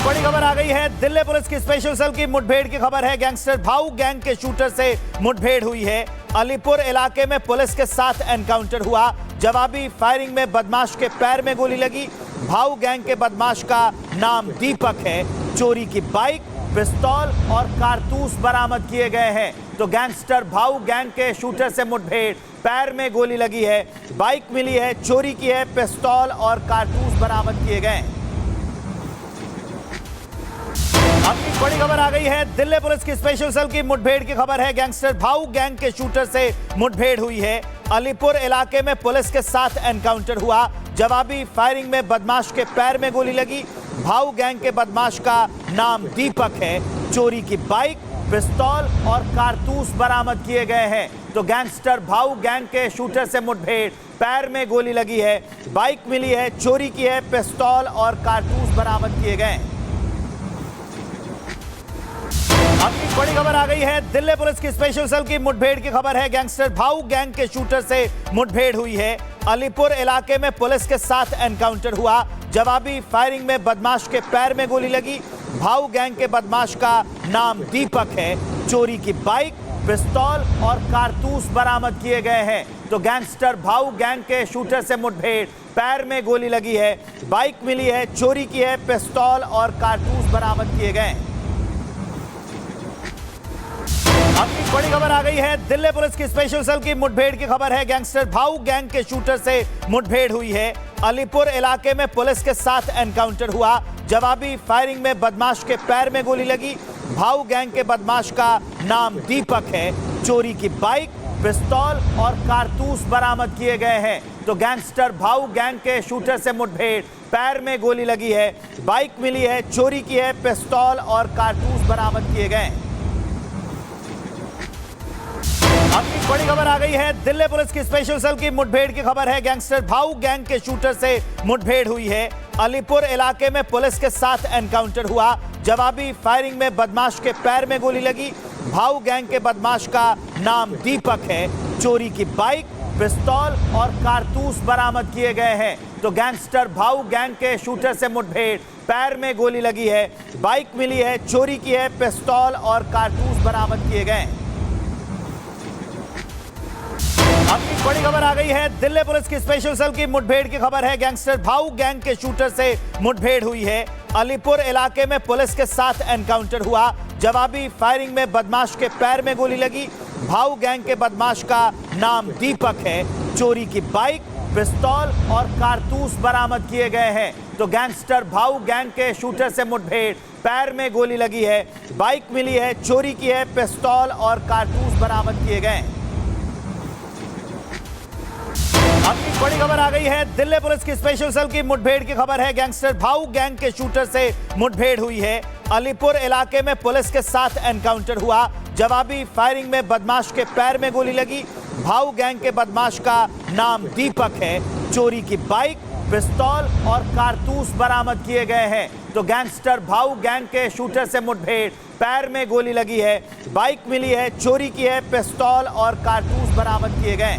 बड़ी खबर आ गई है। दिल्ली पुलिस की स्पेशल सेल की मुठभेड़ की खबर है। गैंगस्टर भाऊ गैंग के शूटर से मुठभेड़ हुई है। अलीपुर इलाके में पुलिस के साथ एनकाउंटर हुआ। जवाबी फायरिंग में बदमाश के पैर में गोली लगी। भाऊ गैंग के बदमाश का नाम दीपक है। चोरी की बाइक, पिस्तौल और कारतूस बरामद किए गए हैं। तो गैंगस्टर भाऊ गैंग के शूटर से मुठभेड़, पैर में गोली लगी है, बाइक मिली है, चोरी की है, पिस्तौल और कारतूस बरामद किए गए। अगली बड़ी खबर आ गई है। दिल्ली पुलिस की स्पेशल सेल की मुठभेड़ की खबर है। गैंगस्टर भाऊ गैंग के शूटर से मुठभेड़ हुई है। अलीपुर इलाके में पुलिस के साथ एनकाउंटर हुआ। जवाबी फायरिंग में बदमाश के पैर में गोली लगी। भाऊ गैंग के बदमाश का नाम दीपक है। चोरी की बाइक, पिस्तौल और कारतूस बरामद किए गए हैं। तो गैंगस्टर भाऊ गैंग के शूटर से मुठभेड़, पैर में गोली लगी है, बाइक मिली है, चोरी की है, पिस्तौल और कारतूस बरामद किए गए। अगली बड़ी खबर आ गई है। दिल्ली पुलिस की स्पेशल सेल की मुठभेड़ की खबर है। गैंगस्टर भाऊ गैंग के शूटर से मुठभेड़ हुई है। अलीपुर इलाके में पुलिस के साथ एनकाउंटर हुआ। जवाबी फायरिंग में बदमाश के पैर में गोली लगी। भाऊ गैंग के बदमाश का नाम दीपक है। चोरी की बाइक, पिस्तौल और कारतूस बरामद किए गए हैं। तो गैंगस्टर भाऊ गैंग के शूटर से मुठभेड़, पैर में गोली लगी है, बाइक मिली है, चोरी की है, पिस्तौल और कारतूस बरामद किए गए। अगली बड़ी खबर आ गई है। दिल्ली पुलिस की स्पेशल सेल की मुठभेड़ की खबर है। गैंगस्टर भाऊ गैंग के शूटर से मुठभेड़ हुई है। अलीपुर इलाके में पुलिस के साथ एनकाउंटर हुआ। जवाबी फायरिंग में बदमाश के पैर में गोली लगी। भाऊ गैंग के बदमाश का नाम दीपक है। चोरी की बाइक, पिस्तौल और कारतूस बरामद किए गए हैं। तो गैंगस्टर भाऊ गैंग के शूटर से मुठभेड़, पैर में गोली लगी है, बाइक मिली है, चोरी की है, पिस्तौल और कारतूस बरामद किए गए। अगली बड़ी खबर आ गई है। दिल्ली पुलिस की स्पेशल सेल की मुठभेड़ की खबर है। गैंगस्टर भाऊ गैंग के शूटर से मुठभेड़ हुई है। अलीपुर इलाके में पुलिस के साथ एनकाउंटर हुआ। जवाबी फायरिंग में बदमाश के पैर में गोली लगी। भाऊ गैंग के बदमाश का नाम दीपक है। चोरी की बाइक, पिस्तौल और कारतूस बरामद किए गए हैं। तो गैंगस्टर भाऊ गैंग के शूटर से मुठभेड़, पैर में गोली लगी है, बाइक मिली है, चोरी की है, पिस्तौल और कारतूस बरामद किए गए। अगली बड़ी खबर आ गई है। दिल्ली पुलिस की स्पेशल सेल की मुठभेड़ की खबर है। गैंगस्टर भाऊ गैंग के शूटर से मुठभेड़ हुई है। अलीपुर इलाके में पुलिस के साथ एनकाउंटर हुआ। जवाबी फायरिंग में बदमाश के पैर में गोली लगी। भाऊ गैंग के बदमाश का नाम दीपक है। चोरी की बाइक, पिस्तौल और कारतूस बरामद किए गए हैं। तो गैंगस्टर भाऊ गैंग के शूटर से मुठभेड़, पैर में गोली लगी है, बाइक मिली है, चोरी की है, पिस्तौल और कारतूस बरामद किए गए। अगली बड़ी खबर आ गई है। दिल्ली पुलिस की स्पेशल सेल की मुठभेड़ की खबर है। गैंगस्टर भाऊ गैंग के शूटर से मुठभेड़, पैर में गोली लगी है, बाइक मिली है, चोरी की है, पिस्तौल और कारतूस बरामद किए गए। दिल्ली पुलिस की स्पेशल सेल की मुठभेड़ की खबर है। गैंगस्टर भाऊ गैंग के शूटर से मुठभेड़, पैर में गोली लगी है, बाइक मिली है, चोरी की है, पिस्तौल और कारतूस बरामद किए गए। अगली बड़ी खबर आ गई है। दिल्ली पुलिस की स्पेशल सेल की मुठभेड़ की खबर है। गैंगस्टर भाऊ गैंग के शूटर से मुठभेड़ हुई है। अलीपुर इलाके में पुलिस के साथ एनकाउंटर हुआ। जवाबी फायरिंग में बदमाश के पैर में गोली लगी। भाऊ गैंग के बदमाश का नाम दीपक है। चोरी की बाइक, पिस्तौल और कारतूस बरामद किए गए हैं। तो गैंगस्टर भाऊ गैंग के शूटर से मुठभेड़, पैर में गोली लगी है, बाइक मिली है, चोरी की है, पिस्तौल और कारतूस बरामद किए गए।